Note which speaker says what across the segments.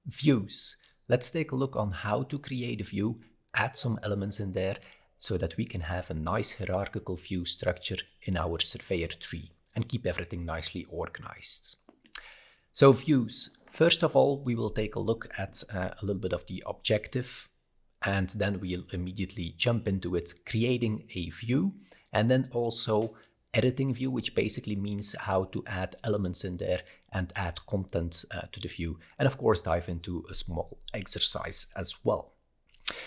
Speaker 1: Views. Let's take a look on how to create a view, add some elements in there so that we can have a nice hierarchical view structure in our surveyor tree and keep everything nicely organized. So views. First of all, we will take a look at a little bit of the objective, and then we'll immediately jump into it, creating a view, and then also editing view, which basically means how to add elements in there and add content to the view, and of course dive into a small exercise as well.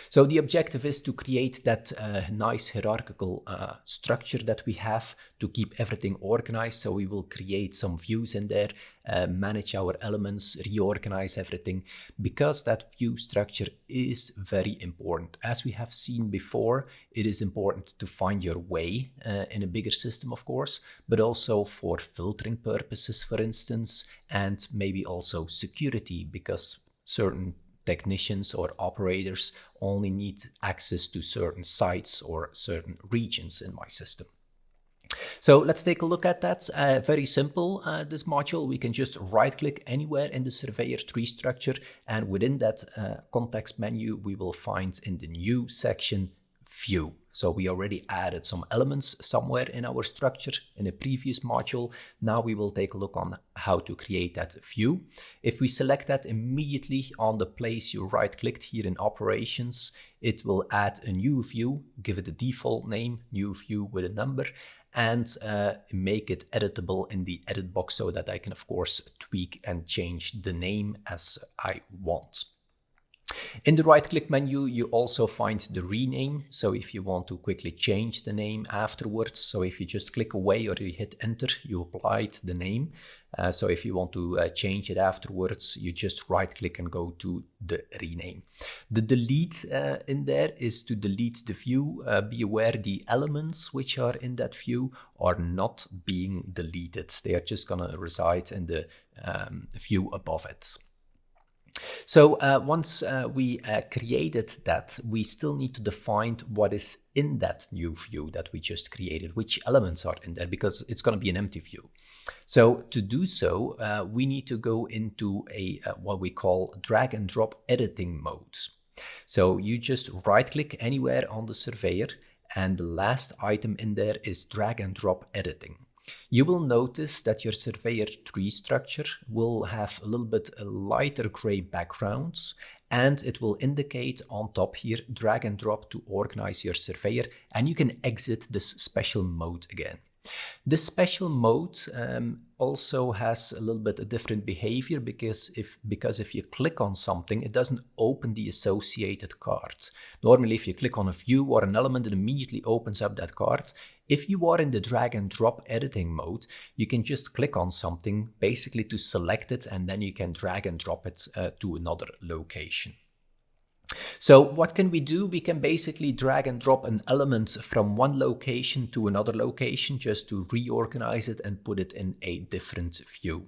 Speaker 1: So the objective is to create that nice hierarchical structure that we have to keep everything organized. So we will create some views in there, manage our elements, reorganize everything, because that view structure is very important. As we have seen before, it is important to find your way in a bigger system, of course, but also for filtering purposes, for instance, and maybe also security, because certain technicians or operators only need access to certain sites or certain regions in my system. So let's take a look at that. Very simple, this module. We can just right click anywhere in the surveyor tree structure, and within that context menu we will find in the new section view. So we already added some elements somewhere in our structure in a previous module. Now we will take a look on how to create that view. If we select that immediately on the place you right clicked here in operations, it will add a new view, give it a default name, new view with a number, and make it editable in the edit box so that I can of course tweak and change the name as I want. In the right click menu, you also find the rename. So if you want to quickly change the name afterwards, so if you just click away or you hit enter, you applied the name. So if you want to change it afterwards, you just right click and go to the rename. The delete in there is to delete the view. Be aware the elements which are in that view are not being deleted. They are just gonna reside in the view above it. So once we created that, we still need to define what is in that new view that we just created, which elements are in there, because it's going to be an empty view. So to do so, we need to go into a what we call drag and drop editing mode. So you just right click anywhere on the surveyor, and the last item in there is drag and drop editing. You will notice that your surveyor tree structure will have a little bit a lighter gray background, and it will indicate on top here drag and drop to organize your surveyor, and you can exit this special mode again. This special mode also has a little bit a different behavior because if you click on something, it doesn't open the associated card. Normally, if you click on a view or an element, it immediately opens up that card. If you are in the drag and drop editing mode, you can just click on something basically to select it, and then you can drag and drop it to another location. So what can we do? We can basically drag and drop an element from one location to another location just to reorganize it and put it in a different view.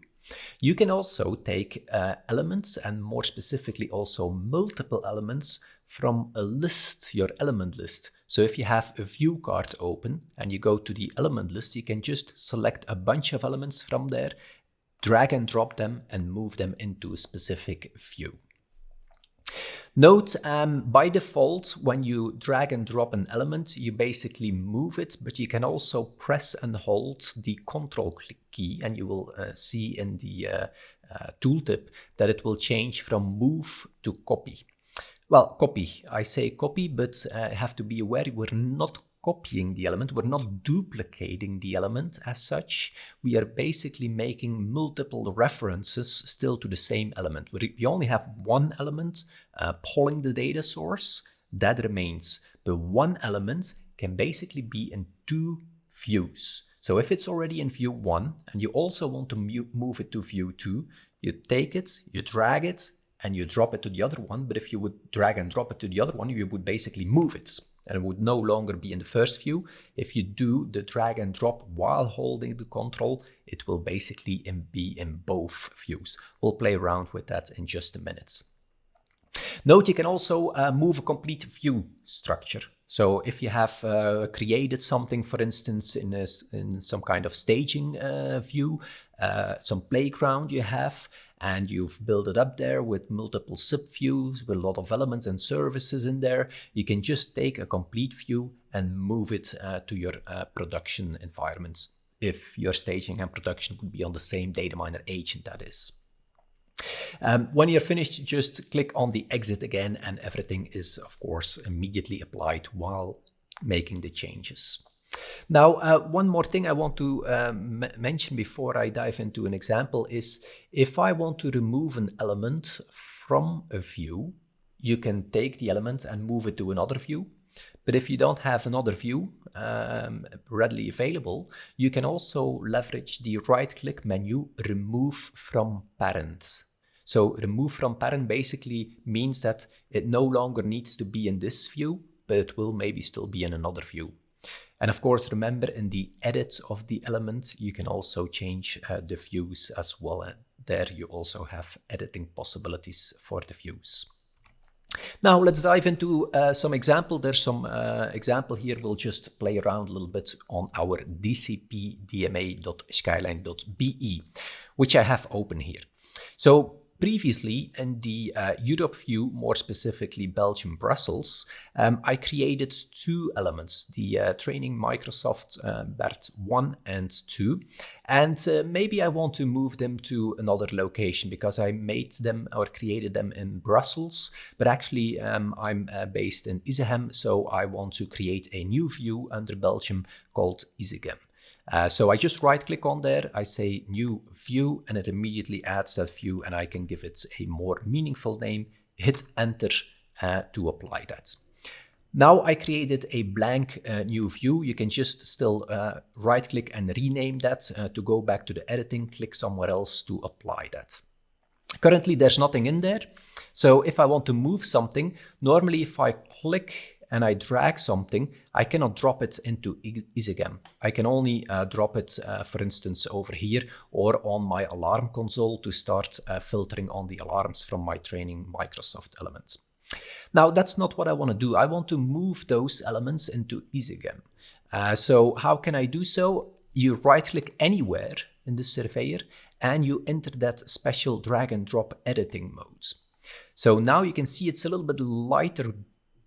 Speaker 1: You can also take elements, and more specifically also multiple elements, from a list, your element list. So if you have a view card open and you go to the element list, you can just select a bunch of elements from there, drag and drop them, and move them into a specific view. Note, by default, when you drag and drop an element, you basically move it, but you can also press and hold the Control key, and you will see in the tooltip that it will change from move to copy. Well, copy, I say copy, but have to be aware we're not copying the element, we're not duplicating the element as such. We are basically making multiple references still to the same element. We only have one element polling the data source, that remains. But one element can basically be in two views. So if it's already in view 1 and you also want to move it to view 2, you take it, you drag it, and you drop it to the other one. But if you would drag and drop it to the other one, you would basically move it, and it would no longer be in the first view. If you do the drag and drop while holding the control, it will basically be in both views. We'll play around with that in just a minute. Note you can also move a complete view structure. So if you have created something, for instance, in some kind of staging view, some playground you have, and you've built it up there with multiple subviews, with a lot of elements and services in there, you can just take a complete view and move it to your production environment. If your staging and production would be on the same DataMiner agent, that is. When you're finished, just click on the exit again, and everything is, of course, immediately applied while making the changes. Now, one more thing I want to mention before I dive into an example is if I want to remove an element from a view, you can take the element and move it to another view. But if you don't have another view readily available, you can also leverage the right-click menu, Remove from Parent. So remove from parent basically means that it no longer needs to be in this view, but it will maybe still be in another view. And of course, remember, in the edit of the element, you can also change the views as well. And there you also have editing possibilities for the views. Now let's dive into some example. There's some example here. We'll just play around a little bit on our dcpdma.skyline.be, which I have open here. So previously in the Europe view, more specifically Belgium, Brussels, I created two elements, the training Microsoft BERT 1 and 2. And maybe I want to move them to another location because I made them or created them in Brussels, but actually I'm based in Isegem, so I want to create a new view under Belgium called Isegem. So I just right click on there, I say new view, and it immediately adds that view, and I can give it a more meaningful name, hit enter to apply that. Now I created a blank new view. You can just still right click and rename that to go back to the editing, click somewhere else to apply that. Currently there's nothing in there. So if I want to move something, normally if I click and I drag something, I cannot drop it into Isegem. I can only drop it, for instance, over here or on my alarm console to start filtering on the alarms from my training Microsoft element. Now, that's not what I want to do. I want to move those elements into Isegem. So how can I do so? You right-click anywhere in the surveyor and you enter that special drag and drop editing mode. So now you can see it's a little bit lighter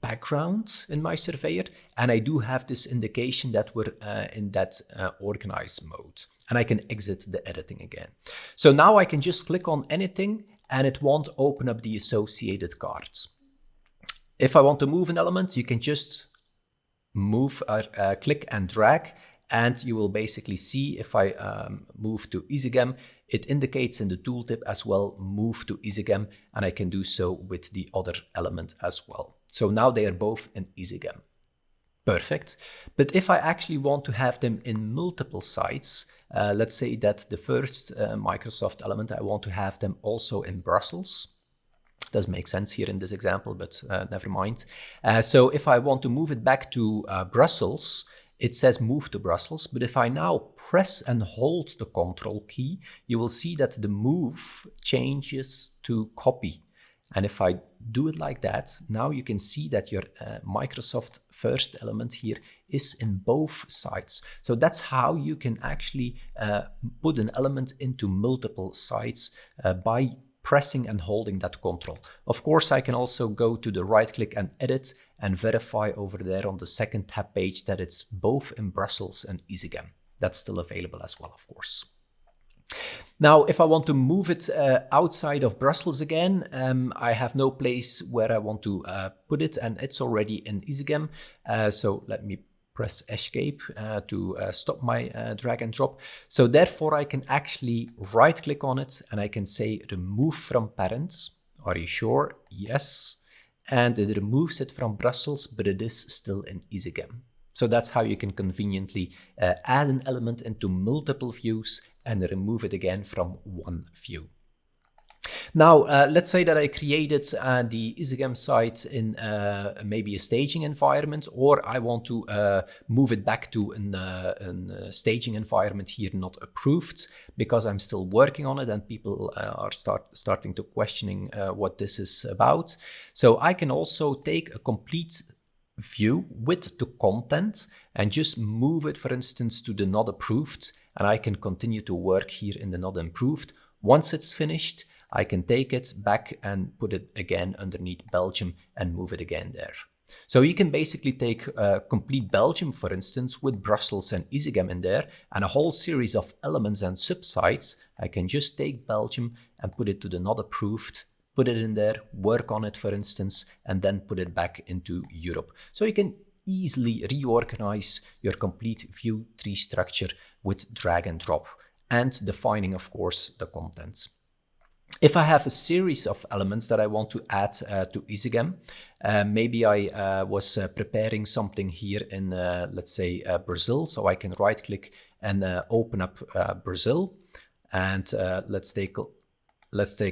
Speaker 1: background in my surveyor, and I do have this indication that we're in that organize mode, and I can exit the editing again. So now I can just click on anything and it won't open up the associated cards. If I want to move an element, you can just move, click and drag, and you will basically see if I move to Isegem, it indicates in the tooltip as well, move to Isegem, and I can do so with the other element as well. So now they are both in Isegem. Perfect. But if I actually want to have them in multiple sites, let's say that the first Microsoft element, I want to have them also in Brussels. Does make sense here in this example, but never mind. So if I want to move it back to Brussels, it says move to Brussels, but if I now press and hold the Control key, you will see that the move changes to copy. And if I do it like that, now you can see that your Microsoft first element here is in both sites. So that's how you can actually put an element into multiple sites by pressing and holding that control. Of course, I can also go to the right click and edit and verify over there on the second tab page that it's both in Brussels and Isegem. That's still available as well, of course. Now, if I want to move it outside of Brussels again, I have no place where I want to put it, and it's already in Isegem. So let me press escape to stop my drag and drop. So therefore I can actually right click on it and I can say remove from parent. Are you sure? Yes. And it removes it from Brussels, but it is still in Isegem. So that's how you can conveniently add an element into multiple views and remove it again from one view. Now, let's say that I created the Isegem site in maybe a staging environment, or I want to move it back to a staging environment here not approved because I'm still working on it and people are starting to questioning what this is about. So I can also take a complete view with the content and just move it, for instance, to the not approved, and I can continue to work here in the not improved. Once it's finished, I can take it back and put it again underneath Belgium and move it again there. So you can basically take complete Belgium, for instance, with Brussels and Isegem in there, and a whole series of elements and subsites. I can just take Belgium and put it to the not approved, put it in there, work on it, for instance, and then put it back into Europe. So you can easily reorganize your complete view tree structure with drag and drop, and defining, of course, the contents. If I have a series of elements that I want to add to Isegem, maybe I was preparing something here in, let's say, Brazil. So I can right click and open up Brazil. And let's take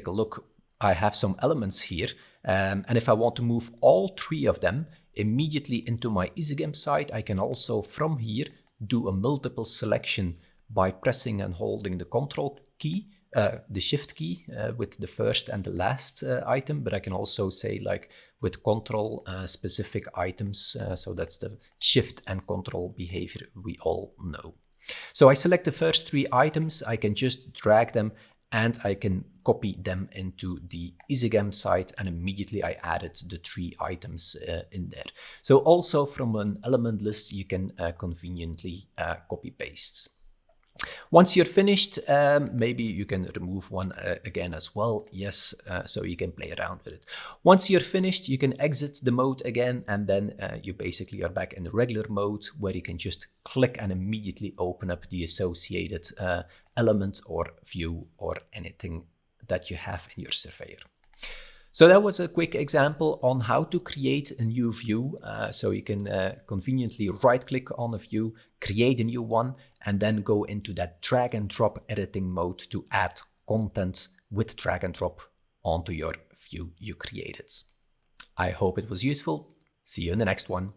Speaker 1: a look. I have some elements here. And if I want to move all three of them immediately into my Isegem site, I can also from here do a multiple selection by pressing and holding the Control key. The shift key with the first and the last item, but I can also say like with control specific items. So that's the shift and control behavior we all know. So I select the first three items, I can just drag them and I can copy them into the Isegem site, and immediately I added the three items in there. So also from an element list, you can conveniently copy paste. Once you're finished, maybe you can remove one again as well. Yes, so you can play around with it. Once you're finished, you can exit the mode again, and then you basically are back in the regular mode where you can just click and immediately open up the associated element or view or anything that you have in your surveyor. So that was a quick example on how to create a new view. So you can conveniently right click on a view, create a new one, and then go into that drag and drop editing mode to add content with drag and drop onto your view you created. I hope it was useful. See you in the next one.